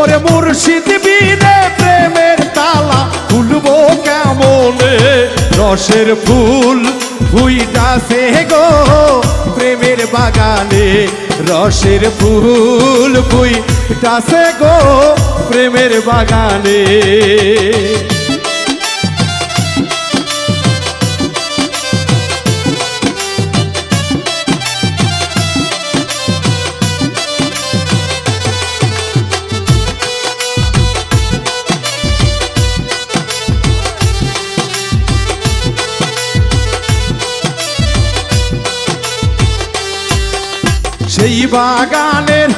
ওরে মুর্শিদ বিনে প্রেমের তালা খুলবো কেমনে রসের ফুল ফুইটাছে গো প্রেমের বাগানে রসের ফুল ফুইটাছে গো প্রেমের বাগানে সেই বাগানের